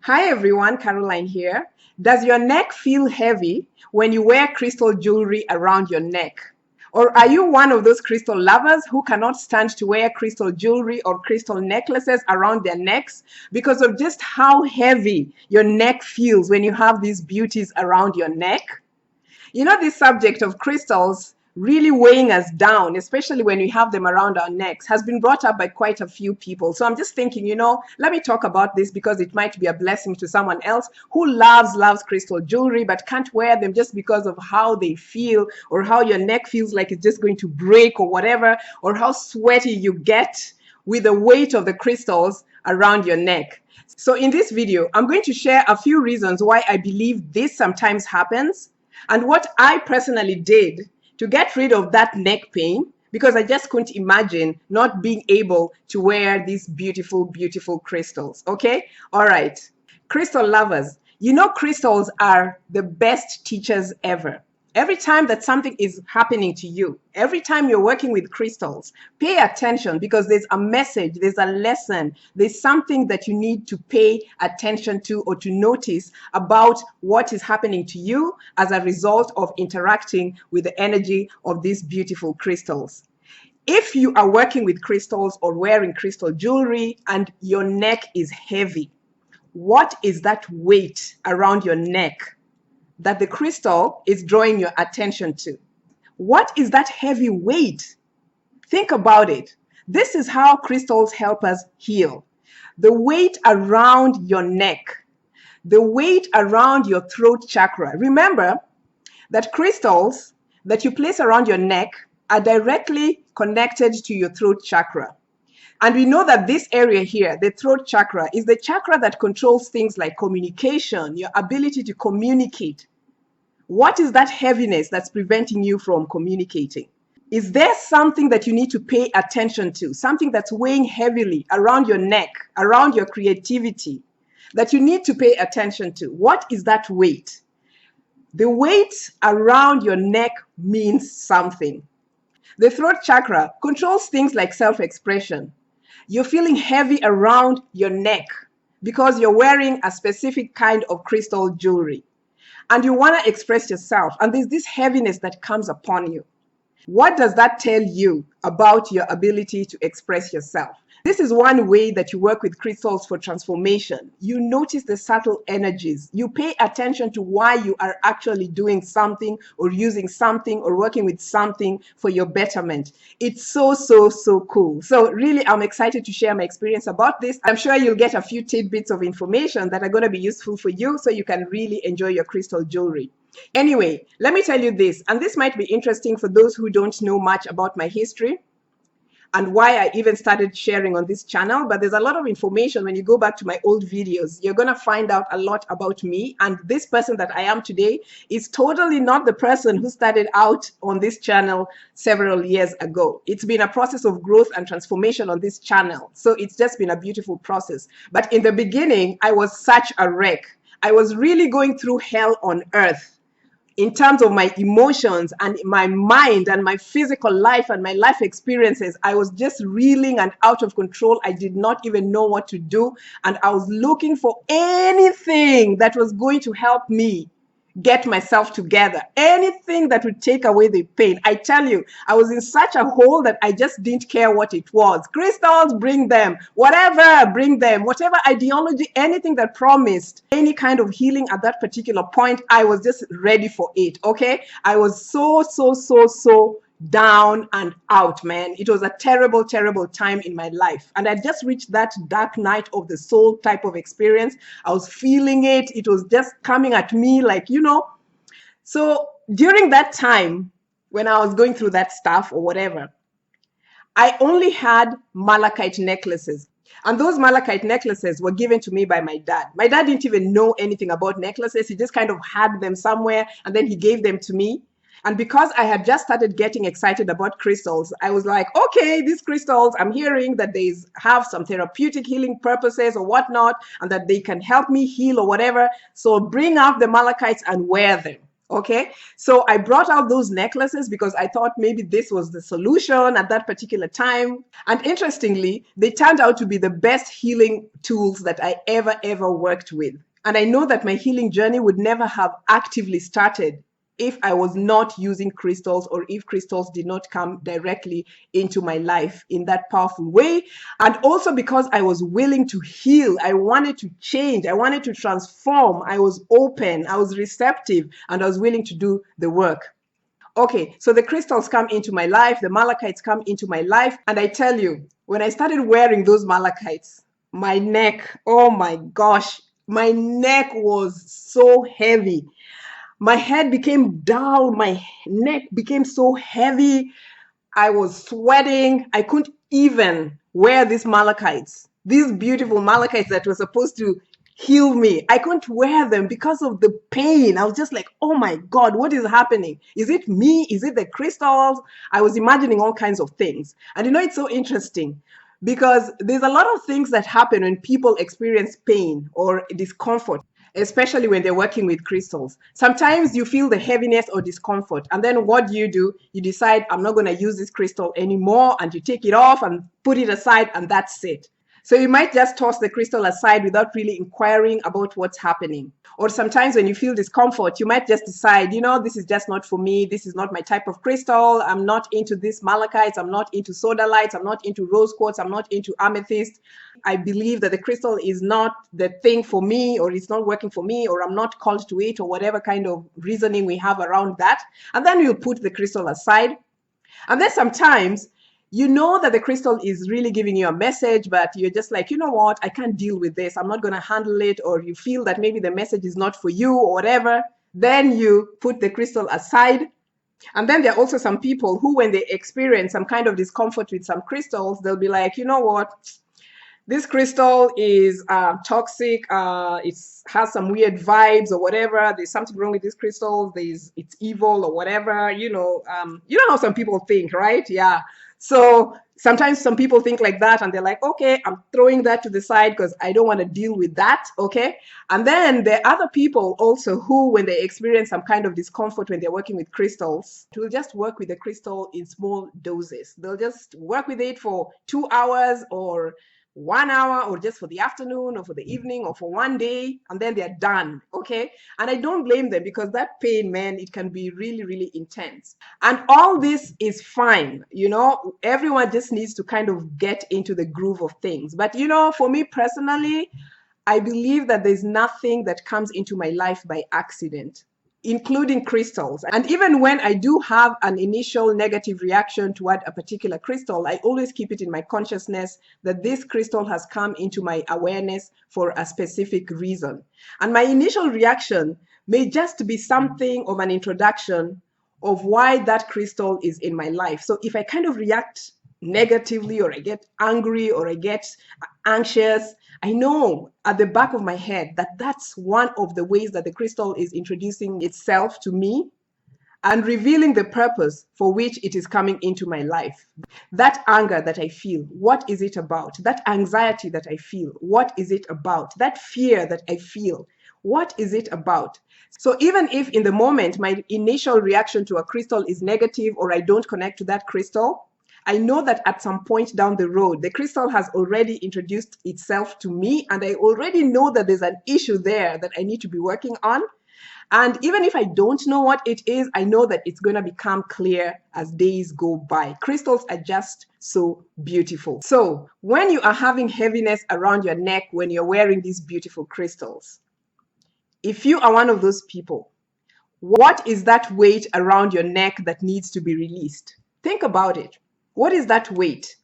Hi everyone, Caroline here. Does your neck feel heavy when you wear crystal jewelry around your neck? Or are you one of those crystal lovers who cannot stand to wear crystal jewelry or crystal necklaces around their necks because of just how heavy your neck feels when you have these beauties around your neck? You know, this subject of crystals really weighing us down, especially when we have them around our necks, has been brought up by quite a few people. So I'm just thinking, let me talk about this because it might be a blessing to someone else who loves crystal jewelry but can't wear them just because of how they feel, or how your neck feels like it's just going to break or whatever, or how sweaty you get with the weight of the crystals around your neck. So in this video, I'm going to share a few reasons why I believe this sometimes happens, and what I personally did to get rid of that neck pain, because I just couldn't imagine not being able to wear these beautiful, beautiful crystals. Okay? All right. Crystal lovers, crystals are the best teachers ever. Every time that something is happening to you, every time you're working with crystals, pay attention, because there's a message, there's a lesson, there's something that you need to pay attention to or to notice about what is happening to you as a result of interacting with the energy of these beautiful crystals. If you are working with crystals or wearing crystal jewelry and your neck is heavy, what is that weight around your neck that the crystal is drawing your attention to? What is that heavy weight? Think about it. This is how crystals help us heal. The weight around your neck, the weight around your throat chakra. Remember that crystals that you place around your neck are directly connected to your throat chakra. And we know that this area here, the throat chakra, is the chakra that controls things like communication, your ability to communicate. What is that heaviness that's preventing you from communicating? Is there something that you need to pay attention to, something that's weighing heavily around your neck, around your creativity, that you need to pay attention to? What is that weight? The weight around your neck means something. The throat chakra controls things like self-expression. You're feeling heavy around your neck because you're wearing a specific kind of crystal jewelry, and you want to express yourself, and there's this heaviness that comes upon you. What does that tell you about your ability to express yourself? This is one way that you work with crystals for transformation. You notice the subtle energies. You pay attention to why you are actually doing something or using something or working with something for your betterment. It's so cool. So really, I'm excited to share my experience about this. I'm sure you'll get a few tidbits of information that are going to be useful for you so you can really enjoy your crystal jewelry. Anyway, let me tell you this, and this might be interesting for those who don't know much about my history and why I even started sharing on this channel. But there's a lot of information when you go back to my old videos. You're going to find out a lot about me, and this person that I am today is totally not the person who started out on this channel several years ago. It's been a process of growth and transformation on this channel, so it's just been a beautiful process. But in the beginning, I was such a wreck. I was really going through hell on earth in terms of my emotions and my mind and my physical life and my life experiences. I was just reeling and out of control. I did not even know what to do. And I was looking for anything that was going to help me get myself together, anything that would take away the pain. I tell you, I was in such a hole that I just didn't care what it was. Crystals, bring them. Whatever, bring them. Whatever ideology, anything that promised any kind of healing at that particular point, I was just ready for it. Okay? I was so down and out, man. It was a terrible time in my life, and I just reached that dark night of the soul type of experience. I was feeling it. It was just coming at me like, So during that time, when I was going through that stuff or whatever, I only had malachite necklaces. And those malachite necklaces were given to me by my dad. My dad didn't even know anything about necklaces. He just kind of had them somewhere, and then he gave them to me. And because I had just started getting excited about crystals, I was like, okay, these crystals, I'm hearing that they have some therapeutic healing purposes or whatnot, and that they can help me heal or whatever. So bring out the malachites and wear them. Okay, so I brought out those necklaces because I thought maybe this was the solution at that particular time. And interestingly, they turned out to be the best healing tools that I ever worked with. And I know that my healing journey would never have actively started if I was not using crystals, or if crystals did not come directly into my life in that powerful way. And also because I was willing to heal, I wanted to change, I wanted to transform, I was open, I was receptive, and I was willing to do the work. Okay, so the crystals come into my life, the malachites come into my life, and I tell you, when I started wearing those malachites, my neck, oh my gosh, my neck was so heavy. My head became down, my neck became so heavy. I was sweating. I couldn't even wear these malachites, these beautiful malachites that were supposed to heal me. I couldn't wear them because of the pain. I was just like, oh my God, what is happening? Is it me? Is it the crystals? I was imagining all kinds of things. And you know, it's so interesting because there's a lot of things that happen when people experience pain or discomfort, especially when they're working with crystals. Sometimes you feel the heaviness or discomfort, and then what do? You decide, I'm not going to use this crystal anymore, and you take it off and put it aside, and that's it. So you might just toss the crystal aside without really inquiring about what's happening. Or sometimes when you feel discomfort, you might just decide, you know, this is just not for me. This is not my type of crystal. I'm not into these malachites. I'm not into sodalites. I'm not into rose quartz. I'm not into amethyst. I believe that the crystal is not the thing for me, or it's not working for me, or I'm not called to it, or whatever kind of reasoning we have around that. And then you put the crystal aside. And then sometimes you know that the crystal is really giving you a message, but you're just like, you know what, I can't deal with this. I'm not going to handle it. Or you feel that maybe the message is not for you or whatever. Then you put the crystal aside. And then there are also some people who, when they experience some kind of discomfort with some crystals, they'll be like, you know what, this crystal is toxic. It has some weird vibes or whatever. There's something wrong with this crystal. It's evil or whatever. You know how some people think, right? Yeah. So sometimes some people think like that, and they're like, okay, I'm throwing that to the side because I don't want to deal with that. Okay. And then there are other people also who, when they experience some kind of discomfort when they're working with crystals, will just work with the crystal in small doses. They'll just work with it for 2 hours or 1 hour, or just for the afternoon or for the evening or for one day, and then they're done. Okay. And I don't blame them, because that pain, man, it can be really intense. And all this is fine. You know, everyone just needs to kind of get into the groove of things. But, you know, for me personally, I believe that there's nothing that comes into my life by accident, including crystals. And even when I do have an initial negative reaction toward a particular crystal, I always keep it in my consciousness that this crystal has come into my awareness for a specific reason. And my initial reaction may just be something of an introduction of why that crystal is in my life. So if I kind of react negatively, or I get angry, or I get anxious, I know at the back of my head that that's one of the ways that the crystal is introducing itself to me and revealing the purpose for which it is coming into my life. That anger that I feel, what is it about? That anxiety that I feel, what is it about? That fear that I feel, what is it about? So even if in the moment my initial reaction to a crystal is negative, or I don't connect to that crystal, I know that at some point down the road, the crystal has already introduced itself to me, and I already know that there's an issue there that I need to be working on. And even if I don't know what it is, I know that it's going to become clear as days go by. Crystals are just so beautiful. So when you are having heaviness around your neck, when you're wearing these beautiful crystals, if you are one of those people, what is that weight around your neck that needs to be released? Think about it. What is that weight?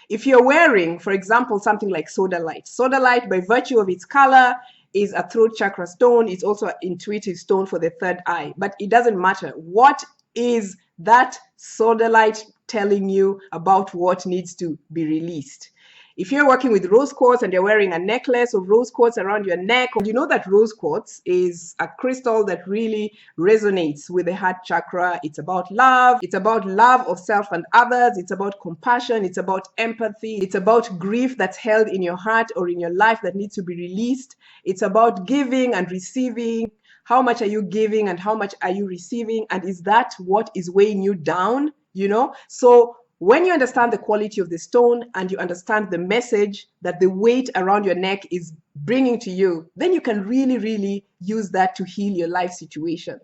If you're wearing, for example, something like sodalite. Sodalite, by virtue of its color, is a throat chakra stone. It's also an intuitive stone for the third eye. But it doesn't matter. What is that sodalite telling you about what needs to be released? If you're working with rose quartz and you're wearing a necklace of rose quartz around your neck, you know that rose quartz is a crystal that really resonates with the heart chakra. It's about love. It's about love of self and others. It's about compassion. It's about empathy. It's about grief that's held in your heart or in your life that needs to be released. It's about giving and receiving, How much are you giving and how much are you receiving? And is that what is weighing you down? So when you understand the quality of the stone and you understand the message that the weight around your neck is bringing to you, then you can really, really use that to heal your life situation.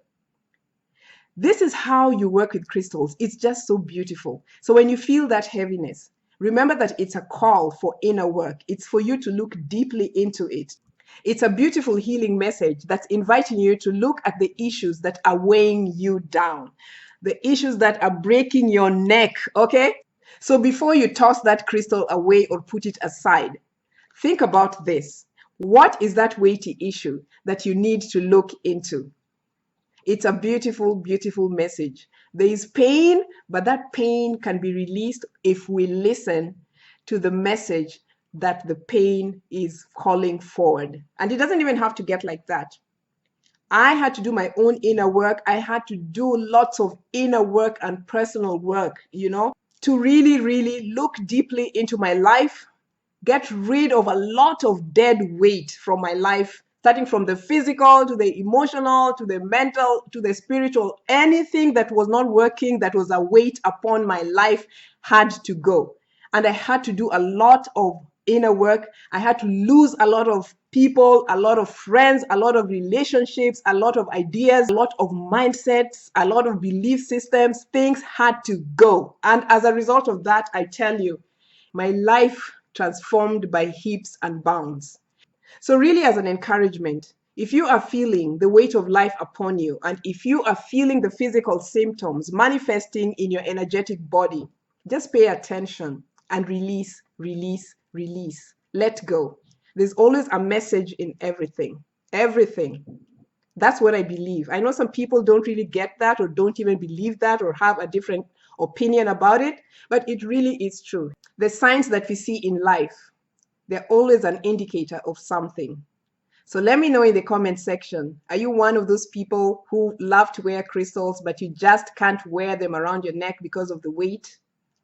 This is how you work with crystals. It's just so beautiful. So when you feel that heaviness, remember that it's a call for inner work. It's for you to look deeply into it. It's a beautiful healing message that's inviting you to look at the issues that are weighing you down, the issues that are breaking your neck, okay? So before you toss that crystal away or put it aside, think about this. What is that weighty issue that you need to look into? It's a beautiful, beautiful message. There is pain, but that pain can be released if we listen to the message that the pain is calling forward. And it doesn't even have to get like that. I had to do my own inner work. I had to do lots of inner work and personal work, to really, really look deeply into my life, get rid of a lot of dead weight from my life, starting from the physical to the emotional to the mental to the spiritual. Anything that was not working, that was a weight upon my life, had to go. And I had to do a lot of inner work. I had to lose a lot of people, a lot of friends, a lot of relationships, a lot of ideas, a lot of mindsets, a lot of belief systems. Things had to go. And as a result of that, I tell you, my life transformed by heaps and bounds. So really, as an encouragement, if you are feeling the weight of life upon you, and if you are feeling the physical symptoms manifesting in your energetic body, just pay attention and release, release, release. Let go. There's always a message in everything. Everything. That's what I believe. I know some people don't really get that or don't even believe that or have a different opinion about it, but it really is true. The signs that we see in life, they're always an indicator of something. So let me know in the comment section, are you one of those people who love to wear crystals, but you just can't wear them around your neck because of the weight?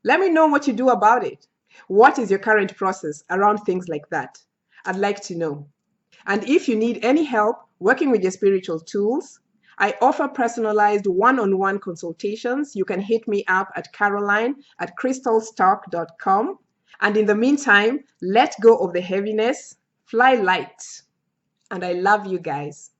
Let me know what you do about it. What is your current process around things like that? I'd like to know. And if you need any help working with your spiritual tools, I offer personalized one-on-one consultations. You can hit me up at caroline@crystalstalk.com. And in the meantime, let go of the heaviness, fly light. And I love you guys.